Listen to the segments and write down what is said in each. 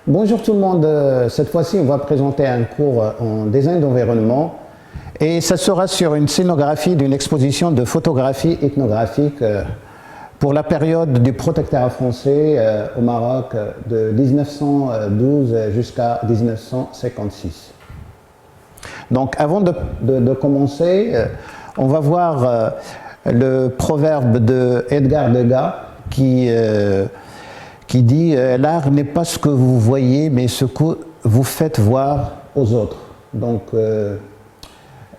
Bonjour tout le monde, cette fois-ci on va présenter un cours en design d'environnement et ça sera sur une scénographie d'une exposition de photographie ethnographique pour la période du protectorat français au Maroc de 1912 jusqu'à 1956. Donc avant de commencer, on va voir le proverbe de Edgar Degas qui dit « L'art n'est pas ce que vous voyez, mais ce que vous faites voir aux autres ». Donc,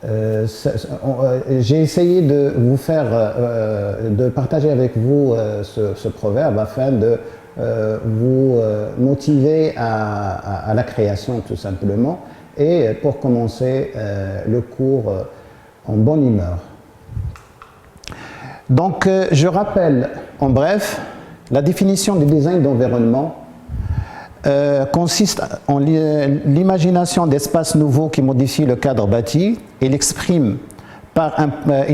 j'ai essayé de vous faire, de partager avec vous ce proverbe afin de vous motiver à la création tout simplement et pour commencer le cours en bonne humeur. Donc, je rappelle en bref. La définition du design d'environnement consiste en l'imagination d'espaces nouveaux qui modifient le cadre bâti et il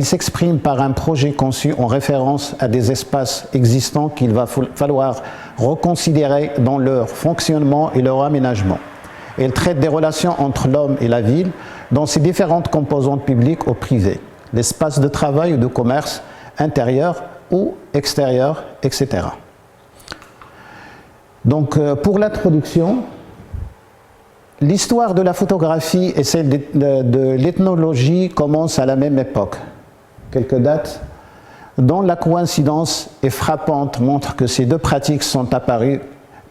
s'exprime par un projet conçu en référence à des espaces existants qu'il va falloir reconsidérer dans leur fonctionnement et leur aménagement. Il traite des relations entre l'homme et la ville dans ses différentes composantes publiques ou privées, l'espace de travail ou de commerce intérieur ou extérieur, etc. Donc, pour l'introduction, l'histoire de la photographie et celle de l'ethnologie commencent à la même époque. Quelques dates dont la coïncidence est frappante montrent que ces deux pratiques sont apparues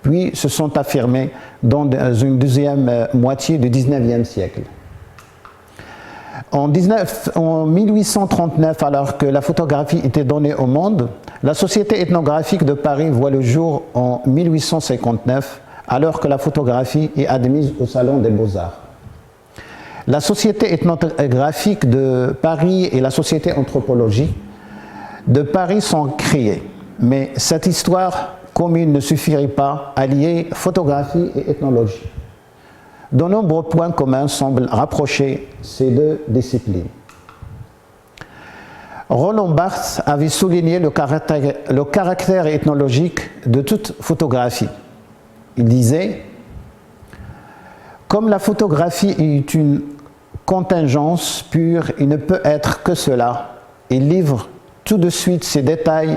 puis se sont affirmées dans une deuxième moitié du XIXe siècle. En 1839, alors que la photographie était donnée au monde, la Société ethnographique de Paris voit le jour en 1859, alors que la photographie est admise au Salon des Beaux-Arts. La Société ethnographique de Paris et la Société anthropologique de Paris sont créées, mais cette histoire commune ne suffirait pas à lier photographie et ethnologie. De nombreux points communs semblent rapprocher ces deux disciplines. Roland Barthes avait souligné le caractère ethnologique de toute photographie. Il disait « Comme la photographie est une contingence pure, il ne peut être que cela. Il livre tout de suite ces détails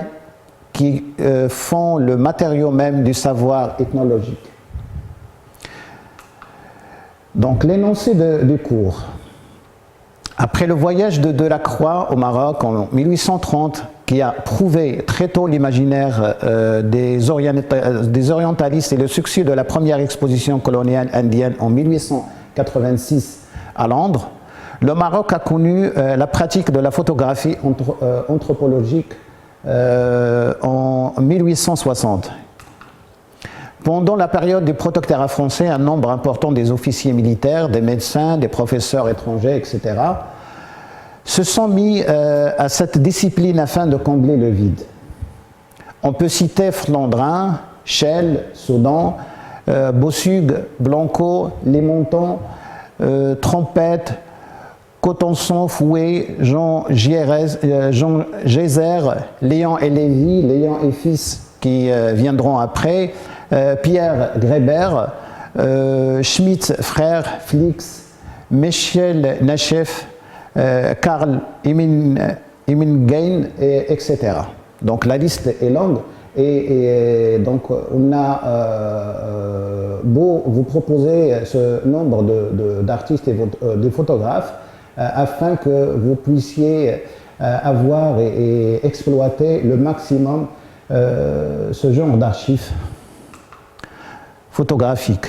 qui font le matériau même du savoir ethnologique. » Donc, l'énoncé du cours. Après le voyage de Delacroix au Maroc en 1830, qui a prouvé très tôt l'imaginaire des orientalistes et le succès de la première exposition coloniale indienne en 1886 à Londres, le Maroc a connu la pratique de la photographie anthropologique en 1860. Pendant la période du protectorat français, un nombre important des officiers militaires, des médecins, des professeurs étrangers, etc., se sont mis à cette discipline afin de combler le vide. On peut citer Flandrin, Schell, Soudan, Bossug, Blanco, Lémontant, Trompette, Cotenson, Fouet, Jean Gézer, Léon et Lévy, Léon et fils qui viendront après, Pierre Grébert, Schmitt, frère, Flix, Michel Nachef, Karl Imingen, etc. Donc la liste est longue et donc on a beau vous proposer ce nombre d'artistes et de photographes afin que vous puissiez avoir et exploiter le maximum ce genre d'archives photographique.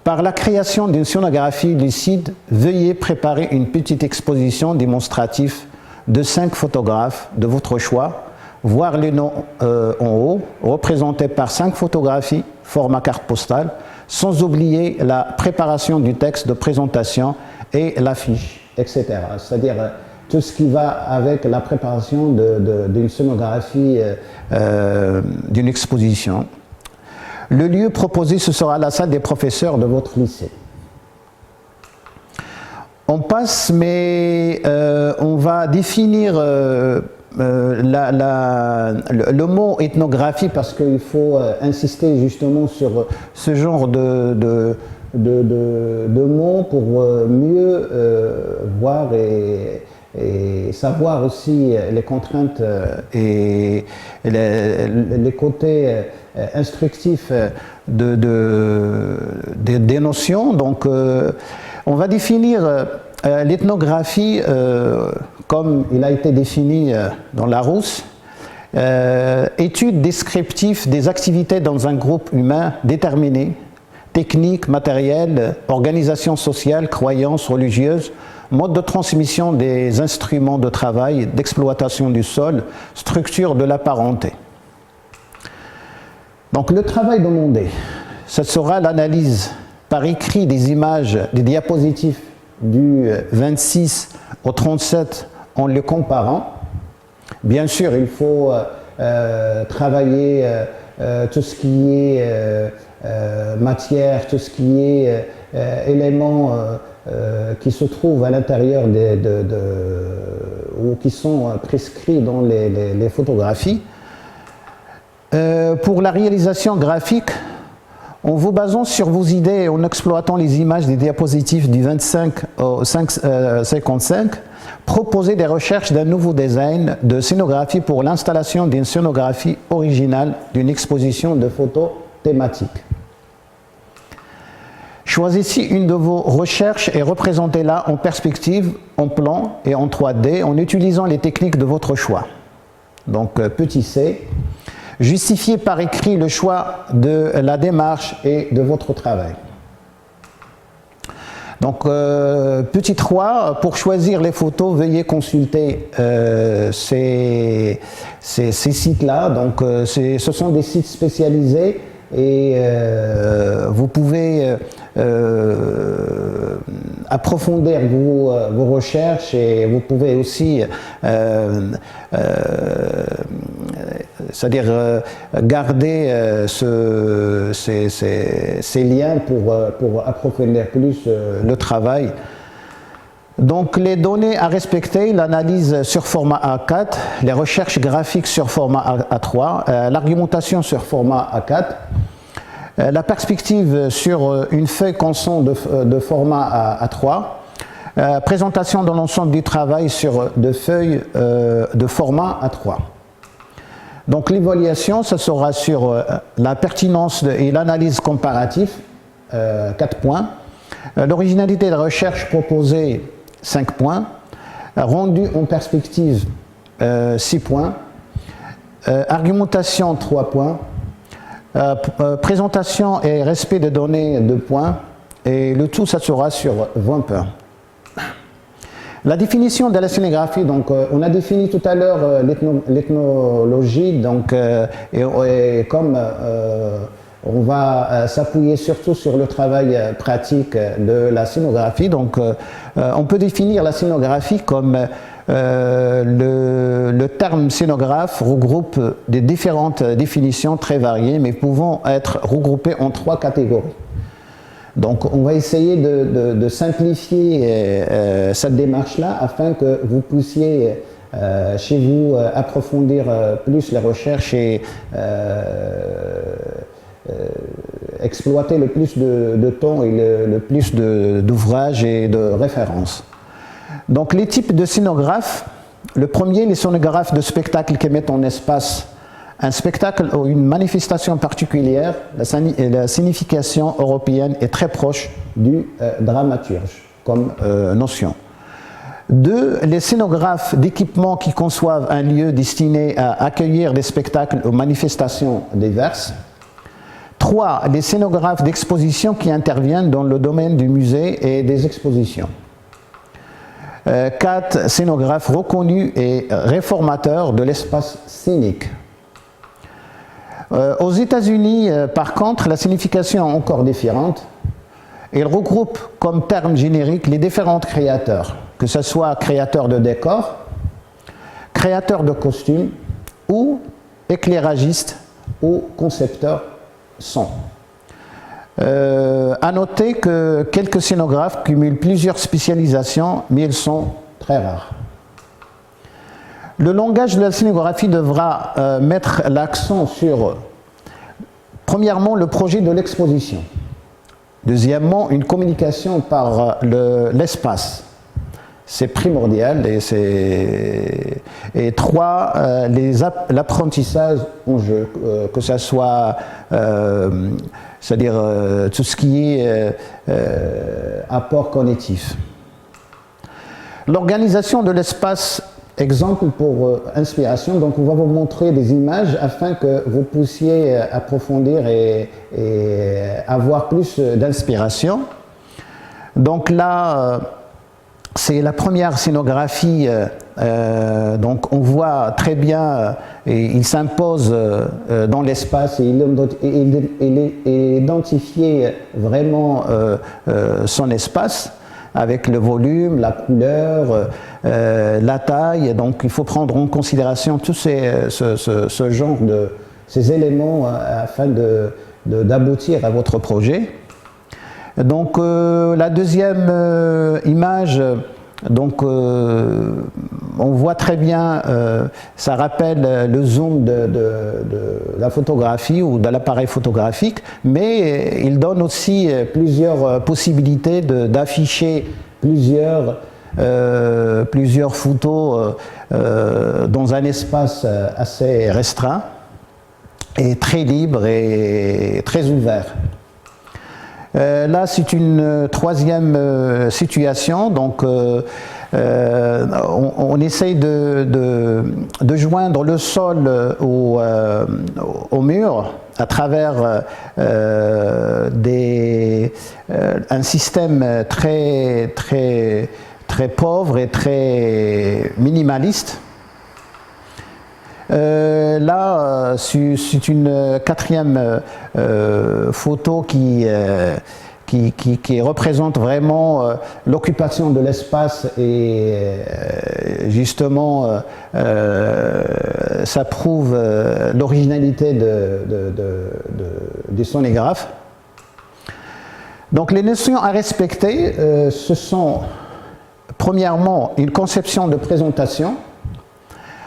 Par la création d'une scénographie lucide, veuillez préparer une petite exposition démonstrative de 5 photographes de votre choix, voir les noms en haut, représentés par 5 photographies, format carte postale, sans oublier la préparation du texte de présentation et l'affiche, etc. C'est-à-dire tout ce qui va avec la préparation d'une scénographie d'une exposition. Le lieu proposé, ce sera la salle des professeurs de votre lycée. On passe, mais on va définir le mot ethnographie, parce qu'il faut insister justement sur ce genre de mots pour mieux voir et savoir aussi les contraintes et les côtés instructifs des notions. Donc, on va définir l'ethnographie comme il a été défini dans Larousse, étude descriptive des activités dans un groupe humain déterminé, technique, matérielle, organisation sociale, croyances religieuses, mode de transmission des instruments de travail, d'exploitation du sol, structure de la parenté. Donc le travail demandé, ce sera l'analyse par écrit des images, des diapositives du 26 au 37 en les comparant. Bien sûr, il faut travailler tout ce qui est matière, tout ce qui est éléments qui se trouvent à l'intérieur ou qui sont prescrits dans les photographies. Pour la réalisation graphique, en vous basant sur vos idées et en exploitant les images des diapositives du 25 au 55, proposez des recherches d'un nouveau design de scénographie pour l'installation d'une scénographie originale d'une exposition de photos thématiques. Choisissez une de vos recherches et représentez-la en perspective, en plan et en 3D en utilisant les techniques de votre choix. Donc, petit c. Justifiez par écrit le choix de la démarche et de votre travail. Donc, petit 3, pour choisir les photos, veuillez consulter ces sites-là. Donc, ce sont des sites spécialisés et vous pouvez approfondir vos recherches et vous pouvez aussi c'est-à-dire garder ces liens pour approfondir plus le travail. Donc les données à respecter, l'analyse sur format A4, les recherches graphiques sur format A3, l'argumentation sur format A4, la perspective sur une feuille constant de format A3, présentation de l'ensemble du travail sur deux feuilles de format A3. Donc l'évaluation, ça sera sur la pertinence et l'analyse comparative, 4 points, l'originalité de la recherche proposée, 5 points, rendu en perspective, 6 points, argumentation, 3 points, présentation et respect des données, 2 points, et le tout, ça sera sur 20 points. La définition de la scénographie, donc on a défini tout à l'heure l'ethnologie, donc et comme on va s'appuyer surtout sur le travail pratique de la scénographie, donc on peut définir la scénographie comme le terme scénographe regroupe des différentes définitions très variées, mais pouvant être regroupées en 3 catégories. Donc on va essayer de simplifier cette démarche-là afin que vous puissiez chez vous approfondir plus les recherches et exploiter le plus de temps et le plus d'ouvrages et de références. Donc les types de scénographes, le premier, les scénographes de spectacle qui mettent en espace un spectacle ou une manifestation particulière, la signification européenne est très proche du dramaturge comme notion. 2. Les scénographes d'équipement qui conçoivent un lieu destiné à accueillir des spectacles ou manifestations diverses. 3. Les scénographes d'exposition qui interviennent dans le domaine du musée et des expositions. 4. Scénographes reconnus et réformateurs de l'espace scénique. Aux États-Unis, par contre, la signification est encore différente. Il regroupe comme terme générique les différents créateurs, que ce soit créateurs de décors, créateurs de costumes ou éclairagistes ou concepteurs son. À noter que quelques scénographes cumulent plusieurs spécialisations, mais ils sont très rares. Le langage de la scénographie devra mettre l'accent sur, premièrement, le projet de l'exposition. Deuxièmement, une communication par l'espace. C'est primordial. Et trois, l'apprentissage en jeu, que ce soit, c'est-à-dire tout ce qui est apport cognitif. L'organisation de l'espace, exemple pour inspiration, donc on va vous montrer des images afin que vous puissiez approfondir et avoir plus d'inspiration. Donc là, c'est la première scénographie, donc on voit très bien, il s'impose dans l'espace et il identifie vraiment son espace avec le volume, la couleur, la taille. Donc il faut prendre en considération tous ce genre ces éléments afin d'aboutir à votre projet. Donc la deuxième image, donc on voit très bien, ça rappelle le zoom de la photographie ou de l'appareil photographique, mais il donne aussi plusieurs possibilités d'afficher plusieurs photos dans un espace assez restreint et très libre et très ouvert. Là, c'est une troisième situation, donc on essaye de joindre le sol au mur à travers un système très pauvre et très minimaliste. Là, c'est une quatrième photo qui représente vraiment l'occupation de l'espace et justement ça prouve l'originalité du sonégraphe. Donc les notions à respecter, ce sont premièrement une conception de présentation.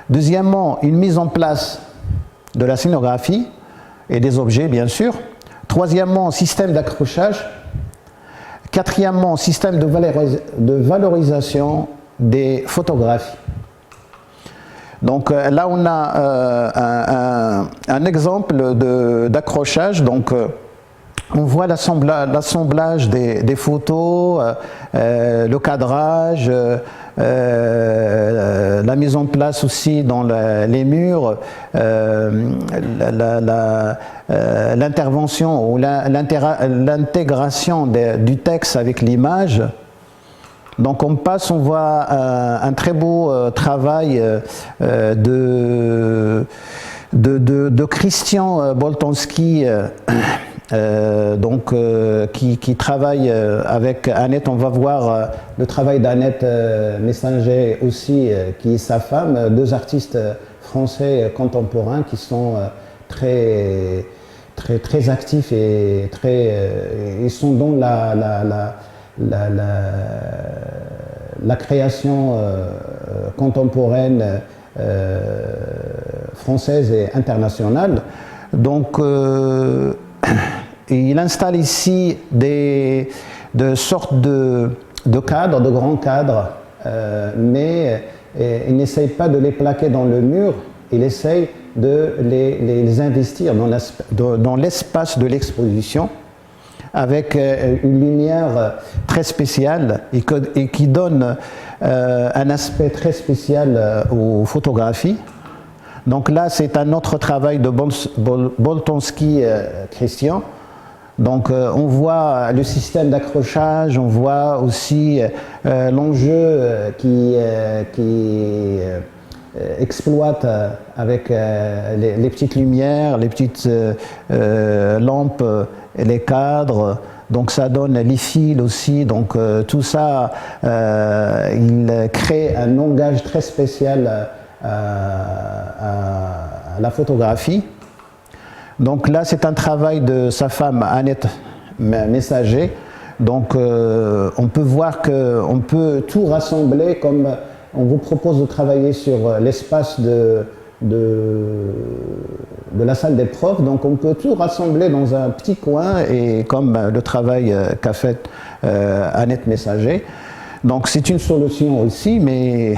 Deuxièmement, une mise en place de la scénographie et des objets, bien sûr. Troisièmement, système d'accrochage. Quatrièmement, système de valorisation des photographies. Donc là, on a un exemple d'accrochage. Donc, on voit l'assemblage des photos, le cadrage, la mise en place aussi dans les murs, l'intervention ou l'intégration du texte avec l'image. Donc on voit un très beau travail de Christian Boltanski, qui travaille avec Annette. On va voir le travail d'Annette Messager aussi, qui est sa femme, deux artistes français contemporains qui sont très actifs et ils sont dans la création contemporaine française et internationale. Donc il installe ici des sortes de cadres, de grands cadres, mais il n'essaye pas de les plaquer dans le mur, il essaye de les investir dans l'espace de l'exposition avec une lumière très spéciale et qui donne un aspect très spécial aux photographies. Donc là, c'est un autre travail de Boltanski Christian. Donc on voit le système d'accrochage, on voit aussi l'enjeu qui exploite avec les petites lumières, les petites lampes et les cadres. Donc ça donne les fils aussi. Donc tout ça, il crée un langage très spécial à la photographie. Donc là, c'est un travail de sa femme Annette Messager. Donc on peut voir qu'on peut tout rassembler comme on vous propose de travailler sur l'espace de la salle des profs, donc on peut tout rassembler dans un petit coin, et comme le travail qu'a fait Annette Messager. Donc c'est une solution aussi, mais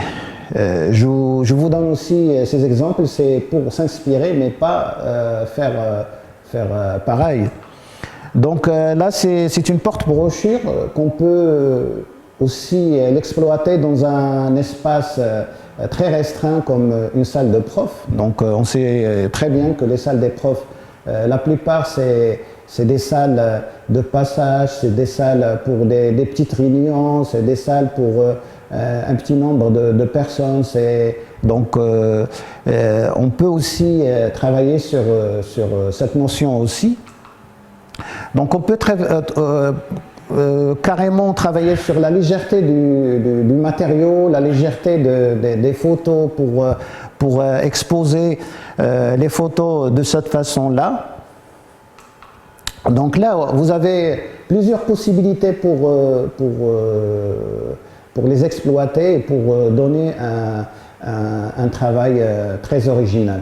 je vous donne aussi ces exemples, c'est pour s'inspirer, mais pas faire pareil. Donc là, c'est une porte-brochure qu'on peut aussi l'exploiter dans un espace très restreint comme une salle de prof. Donc on sait très bien que les salles des profs, la plupart c'est des salles de passage, c'est des salles pour des petites réunions, c'est des salles pour un petit nombre de personnes. Donc on peut aussi travailler sur cette notion aussi. Donc on peut carrément travailler sur la légèreté du matériau, la légèreté des photos pour exposer les photos de cette façon-là. Donc là, vous avez plusieurs possibilités pour les exploiter et pour donner un travail très original.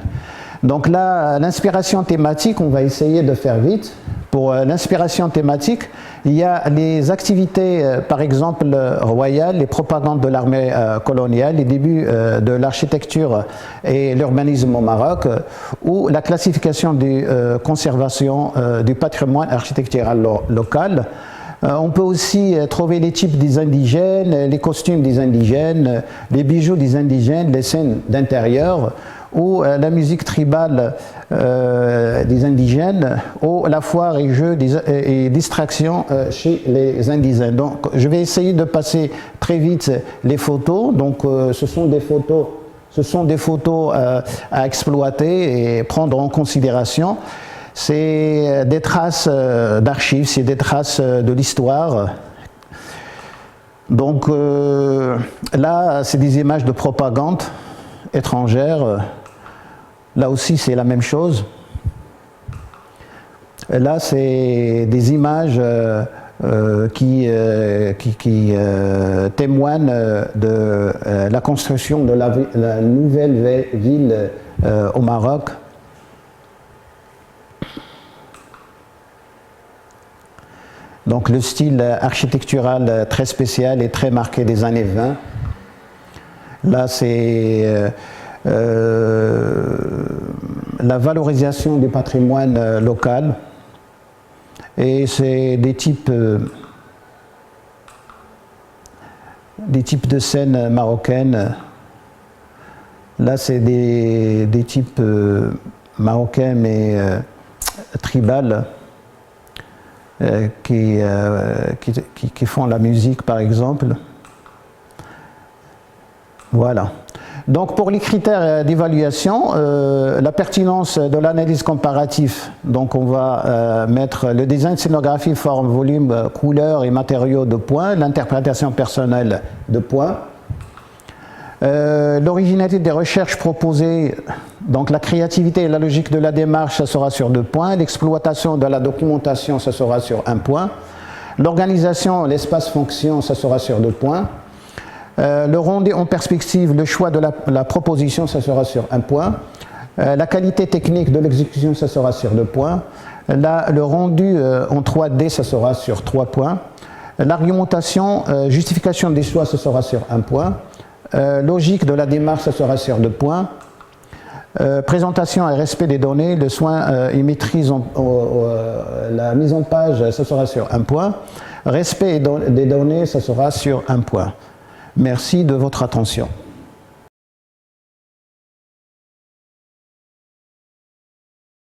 Donc là, l'inspiration thématique, on va essayer de faire vite. Pour l'inspiration thématique, il y a les activités, par exemple, royales, les propagandes de l'armée coloniale, les débuts de l'architecture et l'urbanisme au Maroc, ou la classification de conservation du patrimoine architectural local. On peut aussi trouver les types des indigènes, les costumes des indigènes, les bijoux des indigènes, les scènes d'intérieur, ou la musique tribale des indigènes, ou la foire et jeux et distractions chez les indigènes. Donc je vais essayer de passer très vite les photos. Donc ce sont des photos à exploiter et prendre en considération. C'est des traces d'archives, c'est des traces de l'histoire. Donc là, c'est des images de propagande étrangère. Là aussi, c'est la même chose. Là, c'est des images qui témoignent de la construction de la nouvelle ville au Maroc. Donc le style architectural très spécial et très marqué des années 20. Là, c'est la valorisation du patrimoine local, et c'est des types de scènes marocaines. Là, c'est des types marocains mais tribales qui font la musique, par exemple. Voilà. Donc pour les critères d'évaluation, la pertinence de l'analyse comparative, donc on va mettre le design, scénographie, forme, volume, couleur et matériaux de points, l'interprétation personnelle de points, l'originalité des recherches proposées, donc la créativité et la logique de la démarche, ça sera sur 2 points, l'exploitation de la documentation, ça sera sur 1 point, l'organisation, l'espace fonction, ça sera sur 2 points, le rendu en perspective, le choix de la proposition, ça sera sur 1 point. La qualité technique de l'exécution, ça sera sur 2 points. Le rendu en 3D, ça sera sur 3 points. L'argumentation, justification des choix, ça sera sur 1 point. Logique de la démarche, ça sera sur 2 points. Présentation et respect des données, le soin et maîtrise, la mise en page, ça sera sur 1 point. Respect des données, ça sera sur 1 point. Merci de votre attention.